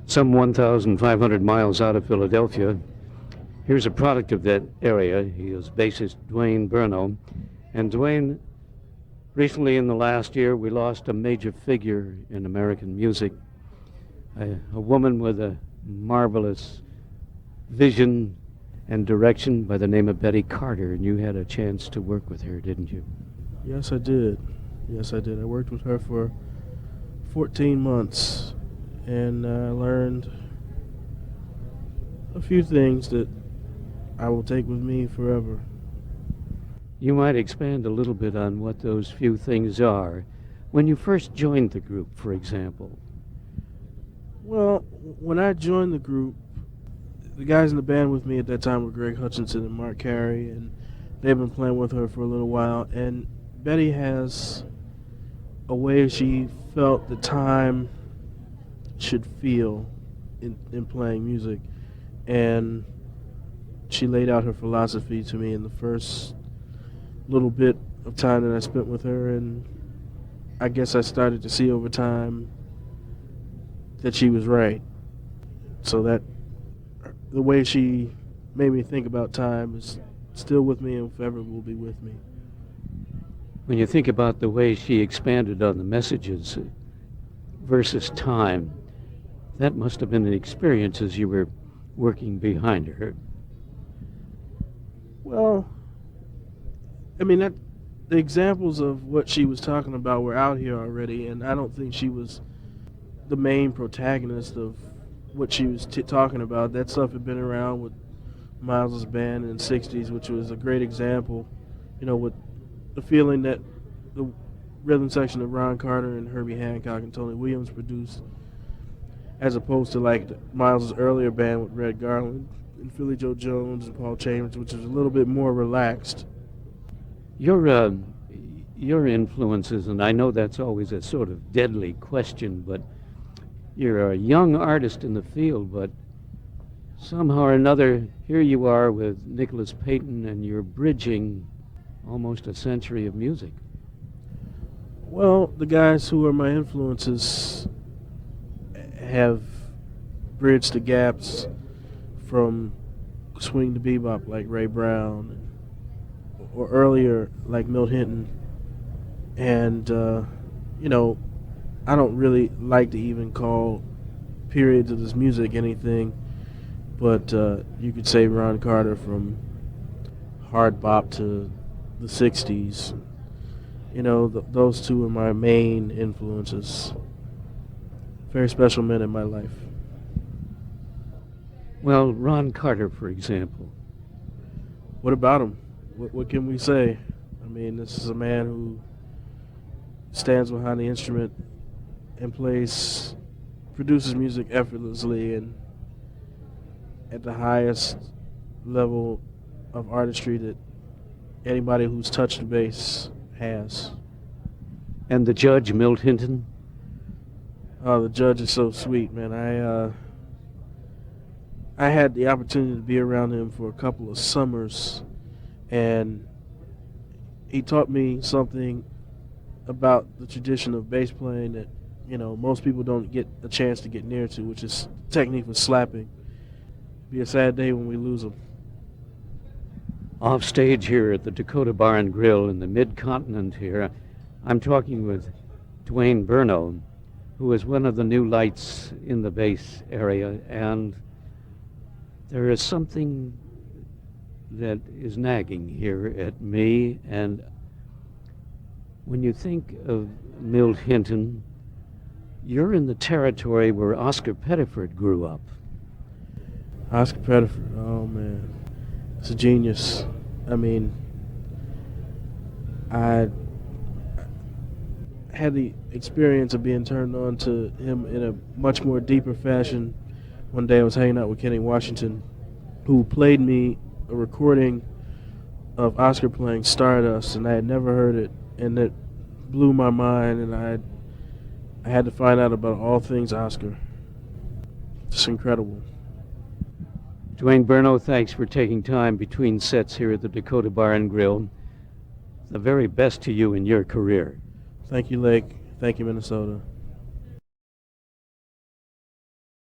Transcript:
some 1,500 miles out of Philadelphia. Here's a product of that area. He is bassist Dwayne Burno. And Dwayne, recently in the last year, we lost a major figure in American music, a woman with a marvelous vision and direction by the name of Betty Carter, and you had a chance to work with her, didn't you? Yes, I did. Yes, I did. I worked with her for 14 months, and I learned a few things that I will take with me forever. You might expand a little bit on what those few things are. When you first joined the group, for example. Well, when I joined the group, the guys in the band with me at that time were Greg Hutchinson and Mark Carey, and they've been playing with her for a little while. And Betty has a way she felt the time should feel in playing music. And she laid out her philosophy to me in the first little bit of time that I spent with her, and I guess I started to see over time that she was right. So that the way she made me think about time is still with me and forever will be with me. When you think about the way she expanded on the messages versus time, that must have been an experience as you were working behind her. Well, I mean, the examples of what she was talking about were out here already, and I don't think she was the main protagonist of what she was talking about. That stuff had been around with Miles' band in the 60s, which was a great example, with the feeling that the rhythm section of Ron Carter and Herbie Hancock and Tony Williams produced, as opposed to like Miles' earlier band with Red Garland and Philly Joe Jones and Paul Chambers, which was a little bit more relaxed. Your influences, and I know that's always a sort of deadly question, but you're a young artist in the field, but somehow or another, here you are with Nicholas Payton, and you're bridging almost a century of music. Well, the guys who are my influences have bridged the gaps from swing to bebop, like Ray Brown, or earlier, like Milt Hinton. And, I don't really like to even call periods of this music anything, but you could say Ron Carter from hard bop to the 60s. Those two are my main influences. Very special men in my life. Well, Ron Carter, for example. What about him? What can we say? I mean, this is a man who stands behind the instrument and produces music effortlessly and at the highest level of artistry that anybody who's touched the bass has. And the judge, Milt Hinton? Oh, the judge is so sweet, man. I had the opportunity to be around him for a couple of summers, and he taught me something about the tradition of bass playing that, most people don't get a chance to get near to, which is technique with slapping. Be a sad day when we lose him. Off stage here at the Dakota Bar and Grill in the mid-continent here, I'm talking with Dwayne Burno, who is one of the new lights in the bass area, and there is something that is nagging here at me, and when you think of Milt Hinton, you're in the territory where Oscar Pettiford grew up. Oscar Pettiford, oh man, it's a genius. I mean, I had the experience of being turned on to him in a much more deeper fashion. One day I was hanging out with Kenny Washington, who played me a recording of Oscar playing Stardust, and I had never heard it, and it blew my mind, and I had to find out about all things Oscar. It's incredible. Dwayne Burno, thanks for taking time between sets here at the Dakota Bar and Grill. The very best to you in your career. Thank you, Leigh. Thank you, Minnesota.